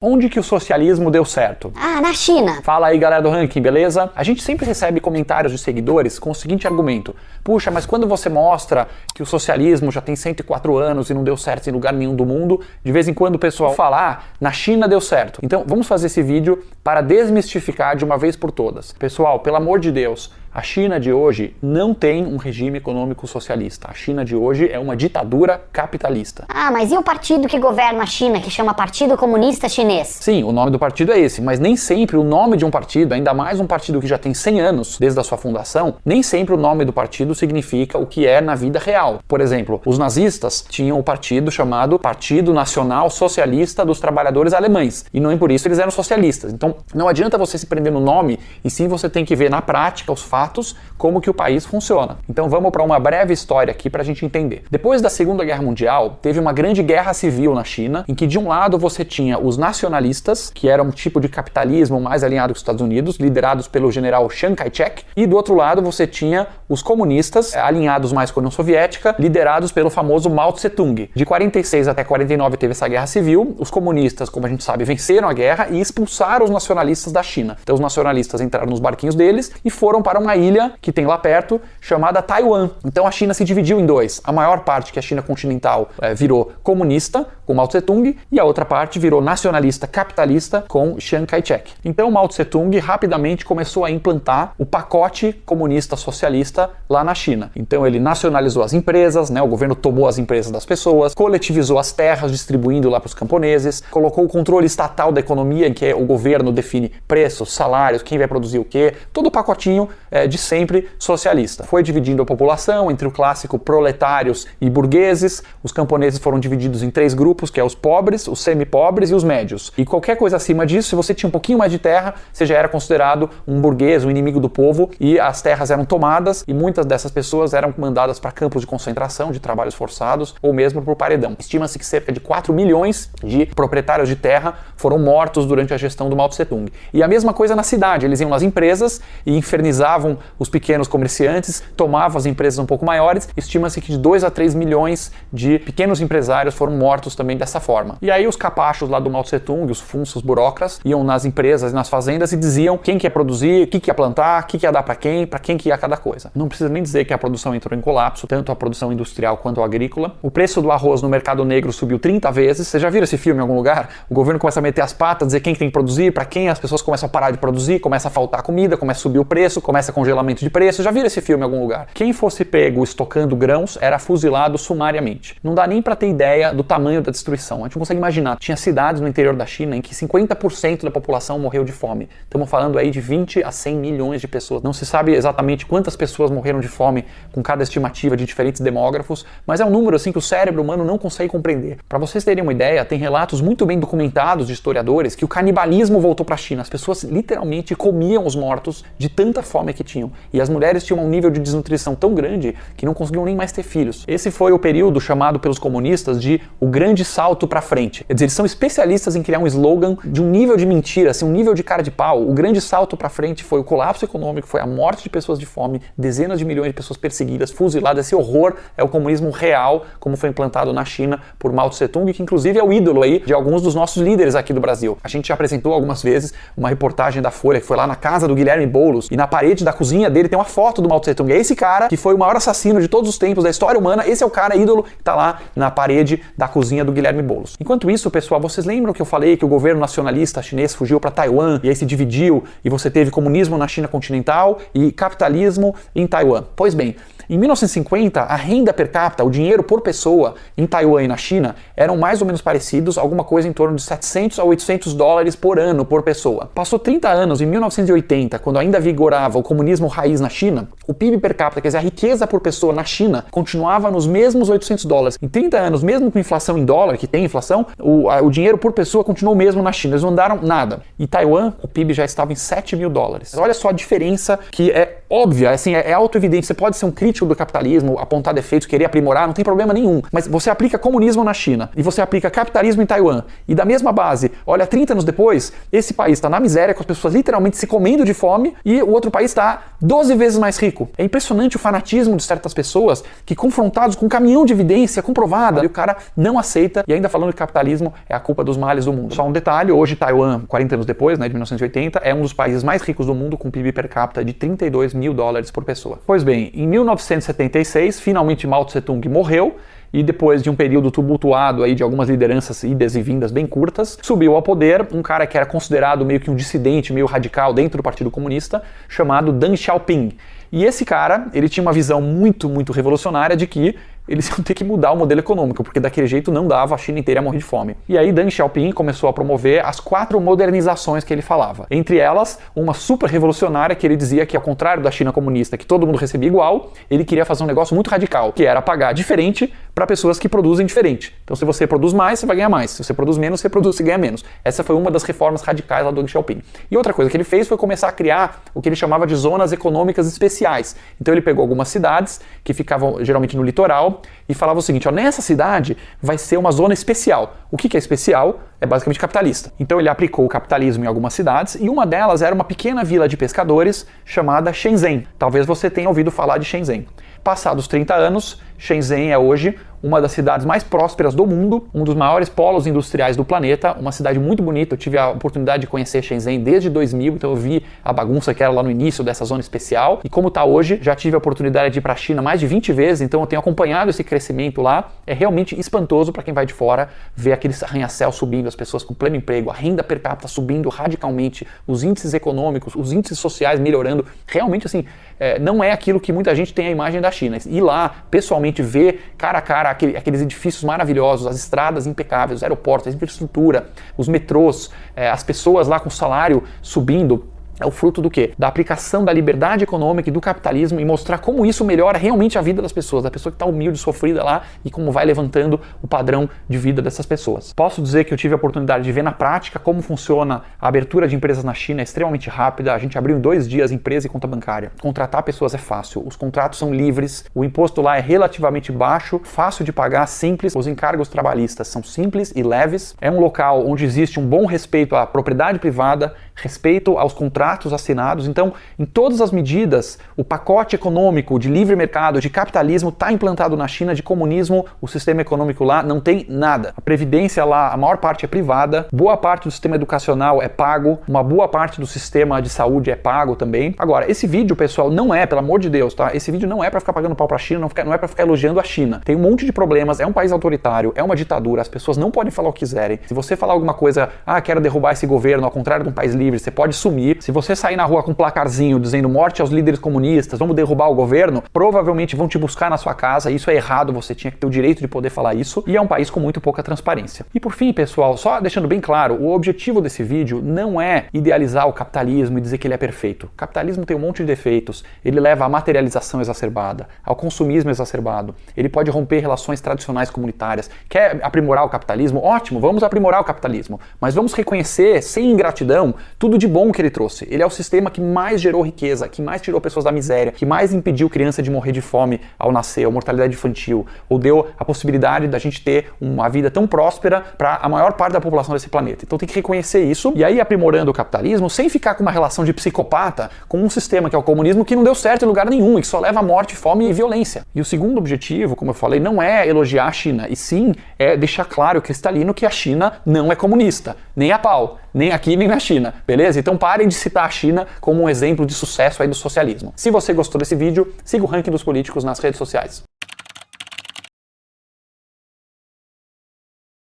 Onde que o socialismo deu certo? Ah, na China. Fala aí, galera do Ranking, beleza? A gente sempre recebe comentários de seguidores com o seguinte argumento: puxa, mas quando você mostra que o socialismo já tem 104 anos e não deu certo em lugar nenhum do mundo, de vez em quando o pessoal fala, na China deu certo. Então vamos fazer esse vídeo para desmistificar de uma vez por todas. Pessoal, pelo amor de Deus, a China de hoje não tem um regime econômico socialista. A China de hoje é uma ditadura capitalista. Ah, mas e o partido que governa a China, que chama Partido Comunista Chinês? Sim, o nome do partido é esse, mas nem sempre o nome de um partido, ainda mais um partido que já tem 100 anos desde a sua fundação, nem sempre o nome do partido significa o que é na vida real. Por exemplo, os nazistas tinham um partido chamado Partido Nacional Socialista dos Trabalhadores Alemães, e nem por isso eles eram socialistas. Então, não adianta você se prender no nome, e sim você tem que ver na prática os fatos como que o país funciona. Então vamos para uma breve história aqui para a gente entender. Depois da Segunda Guerra Mundial, teve uma grande guerra civil na China, em que de um lado você tinha os nacionalistas, que eram um tipo de capitalismo mais alinhado com os Estados Unidos, liderados pelo general Chiang Kai-shek, e do outro lado você tinha os comunistas, alinhados mais com a União Soviética, liderados pelo famoso Mao Tse-tung. De 46 até 49 teve essa guerra civil, os comunistas, como a gente sabe, venceram a guerra e expulsaram os nacionalistas da China. Então os nacionalistas entraram nos barquinhos deles e foram para uma ilha que tem lá perto, chamada Taiwan. Então a China se dividiu em dois. A maior parte, que é a China continental, virou comunista, com Mao Tse-tung, e a outra parte virou nacionalista capitalista, com Chiang Kai-shek. Então Mao Tse-tung rapidamente começou a implantar o pacote comunista socialista lá na China. Então ele nacionalizou as empresas, o governo tomou as empresas das pessoas, coletivizou as terras, distribuindo lá para os camponeses, colocou o controle estatal da economia, em que o governo define preços, salários, quem vai produzir o quê, todo o pacotinho de sempre socialista. Foi dividindo a população entre o clássico proletários e burgueses. Os camponeses foram divididos em 3 grupos, que é os pobres, os semi-pobres e os médios. E qualquer coisa acima disso, se você tinha um pouquinho mais de terra, você já era considerado um burguês, um inimigo do povo, e as terras eram tomadas e muitas dessas pessoas eram mandadas para campos de concentração, de trabalhos forçados, ou mesmo para o paredão. Estima-se que cerca de 4 milhões de proprietários de terra foram mortos durante a gestão do Mao Tse-tung. E a mesma coisa na cidade, eles iam nas empresas e infernizavam os pequenos comerciantes, tomavam as empresas um pouco maiores. Estima-se que de 2 a 3 milhões de pequenos empresários foram mortos também dessa forma. E aí os capachos lá do Mao Tse-tung, os funços burocras, iam nas empresas e nas fazendas e diziam quem que ia produzir, o que ia plantar, o que ia dar para quem que ia cada coisa. Não precisa nem dizer que a produção entrou em colapso, tanto a produção industrial quanto a agrícola. O preço do arroz no mercado negro subiu 30 vezes. Você já viram esse filme em algum lugar? O governo começa a meter as patas, dizer quem tem que produzir, para quem, as pessoas começam a parar de produzir, começa a faltar comida, começa a subir o preço, começa congelamento de preço. Já viram esse filme em algum lugar? Quem fosse pego estocando grãos era fuzilado sumariamente. Não dá nem para ter ideia do tamanho da destruição. A gente não consegue imaginar. Tinha cidades no interior da China em que 50% da população morreu de fome. Estamos falando aí de 20 a 100 milhões de pessoas. Não se sabe exatamente quantas pessoas morreram de fome com cada estimativa de diferentes demógrafos, mas é um número assim que o cérebro humano não consegue compreender. Para vocês terem uma ideia, tem relatos muito bem documentados de historiadores que o canibalismo voltou para a China. As pessoas literalmente comiam os mortos de tanta fome que tinham. E as mulheres tinham um nível de desnutrição tão grande que não conseguiam nem mais ter filhos. Esse foi o período chamado pelos comunistas de o grande salto para frente. Quer dizer, eles são especialistas em criar um slogan de um nível de mentira, assim, um nível de cara de pau. O grande salto para frente foi o colapso econômico, foi a morte de pessoas de fome, dezenas de milhões de pessoas perseguidas, fuziladas. Esse horror é o comunismo real, como foi implantado na China por Mao Tse-tung, que inclusive é o ídolo aí de alguns dos nossos líderes aqui do Brasil. A gente já apresentou algumas vezes uma reportagem da Folha que foi lá na casa do Guilherme Boulos e na parede da cozinha dele tem uma foto do Mao Tse-tung. É esse cara que foi o maior assassino de todos os tempos da história humana. Esse é o cara ídolo que tá lá na parede da cozinha do Guilherme Boulos. Enquanto isso, pessoal, vocês lembram que eu falei que o governo nacionalista chinês fugiu para Taiwan e aí se dividiu e você teve comunismo na China continental e capitalismo em Taiwan? Pois bem, em 1950, a renda per capita, o dinheiro por pessoa em Taiwan e na China eram mais ou menos parecidos, alguma coisa em torno de 700 a 800 dólares por ano por pessoa. Passou 30 anos, em 1980, quando ainda vigorava o comunismo raiz na China, o PIB per capita, quer dizer, a riqueza por pessoa na China, continuava nos mesmos 800 dólares. Em 30 anos, mesmo com inflação em dólar, que tem inflação, o dinheiro por pessoa continuou o mesmo na China, eles não andaram nada. Em Taiwan, o PIB já estava em 7 mil dólares. Olha só a diferença que é óbvia, assim, é auto-evidente. Você pode ser um crítico do capitalismo, apontar defeitos, querer aprimorar, não tem problema nenhum. Mas você aplica comunismo na China e você aplica capitalismo em Taiwan e da mesma base, olha, 30 anos depois, esse país está na miséria, com as pessoas literalmente se comendo de fome e o outro país está 12 vezes mais rico. É impressionante o fanatismo de certas pessoas que, confrontados com um caminhão de evidência comprovada, o cara não aceita e ainda falando que capitalismo é a culpa dos males do mundo. Só um detalhe, hoje Taiwan, 40 anos depois, né, de 1980, é um dos países mais ricos do mundo com PIB per capita de 32 mil dólares por pessoa. Pois bem, em 1976, finalmente Mao Tse-tung morreu, e depois de um período tumultuado aí de algumas lideranças idas e vindas bem curtas, subiu ao poder um cara que era considerado meio que um dissidente, meio radical dentro do Partido Comunista, chamado Deng Xiaoping. E esse cara, ele tinha uma visão muito revolucionária de que eles iam ter que mudar o modelo econômico, porque daquele jeito não dava, a China inteira ia morrer de fome. E aí Deng Xiaoping começou a promover as 4 modernizações que ele falava. Entre elas, uma super revolucionária que ele dizia que, ao contrário da China comunista, que todo mundo recebia igual, ele queria fazer um negócio muito radical, que era pagar diferente para pessoas que produzem diferente. Então se você produz mais, você vai ganhar mais. Se você produz menos, você ganha menos. Essa foi uma das reformas radicais lá do Deng Xiaoping. E outra coisa que ele fez foi começar a criar o que ele chamava de zonas econômicas especiais. Então ele pegou algumas cidades que ficavam geralmente no litoral e falava o seguinte, ó, nessa cidade vai ser uma zona especial. O que é especial? É basicamente capitalista. Então ele aplicou o capitalismo em algumas cidades e uma delas era uma pequena vila de pescadores chamada Shenzhen. Talvez você tenha ouvido falar de Shenzhen. Passados 30 anos, Shenzhen é hoje uma das cidades mais prósperas do mundo, um dos maiores polos industriais do planeta, uma cidade muito bonita. Eu tive a oportunidade de conhecer Shenzhen desde 2000, então eu vi a bagunça que era lá no início dessa zona especial. E como está hoje, já tive a oportunidade de ir para a China mais de 20 vezes, então eu tenho acompanhado esse crescimento lá. É realmente espantoso para quem vai de fora ver aquele arranha-céu subindo, as pessoas com pleno emprego, a renda per capita subindo radicalmente, os índices econômicos, os índices sociais melhorando. Realmente, assim, não é aquilo que muita gente tem a imagem da China. Ir lá, pessoalmente, ver cara a cara aqueles edifícios maravilhosos, as estradas impecáveis, os aeroportos, a infraestrutura, os metrôs, as pessoas lá com salário subindo, é o fruto do quê? Da aplicação da liberdade econômica e do capitalismo e mostrar como isso melhora realmente a vida das pessoas, da pessoa que está humilde, sofrida lá e como vai levantando o padrão de vida dessas pessoas. Posso dizer que eu tive a oportunidade de ver na prática como funciona a abertura de empresas na China, é extremamente rápida, a gente abriu em 2 dias empresa e conta bancária. Contratar pessoas é fácil, os contratos são livres, o imposto lá é relativamente baixo, fácil de pagar, simples, os encargos trabalhistas são simples e leves, é um local onde existe um bom respeito à propriedade privada, respeito aos contratos assinados. Então, em todas as medidas, o pacote econômico de livre mercado, de capitalismo está implantado na China, de comunismo, o sistema econômico lá não tem nada. A previdência lá, a maior parte é privada, boa parte do sistema educacional é pago, uma boa parte do sistema de saúde é pago também. Agora, esse vídeo, pessoal, não é, pelo amor de Deus, tá? Esse vídeo não é para ficar pagando pau para a China, não é para ficar elogiando a China. Tem um monte de problemas, é um país autoritário, é uma ditadura, as pessoas não podem falar o que quiserem. Se você falar alguma coisa, quero derrubar esse governo, ao contrário de um país livre, você pode sumir. Se você sair na rua com um placarzinho dizendo morte aos líderes comunistas, vamos derrubar o governo, provavelmente vão te buscar na sua casa. Isso é errado, você tinha que ter o direito de poder falar isso. E é um país com muito pouca transparência. E por fim, pessoal, só deixando bem claro, o objetivo desse vídeo não é idealizar o capitalismo e dizer que ele é perfeito. O capitalismo tem um monte de defeitos, ele leva à materialização exacerbada, ao consumismo exacerbado, ele pode romper relações tradicionais comunitárias. Quer aprimorar o capitalismo? Ótimo, vamos aprimorar o capitalismo, mas vamos reconhecer, sem ingratidão, tudo de bom que ele trouxe. Ele é o sistema que mais gerou riqueza, que mais tirou pessoas da miséria, que mais impediu criança de morrer de fome ao nascer, a mortalidade infantil, ou deu a possibilidade da gente ter uma vida tão próspera para a maior parte da população desse planeta. Então tem que reconhecer isso e aí aprimorando o capitalismo sem ficar com uma relação de psicopata com um sistema que é o comunismo que não deu certo em lugar nenhum e que só leva à morte, fome e violência. E o segundo objetivo, como eu falei, não é elogiar a China, e sim é deixar claro, cristalino, que a China não é comunista, nem a pau, nem aqui nem na China, beleza? Então parem de citar a China como um exemplo de sucesso aí do socialismo. Se você gostou desse vídeo, siga o Ranking dos Políticos nas redes sociais.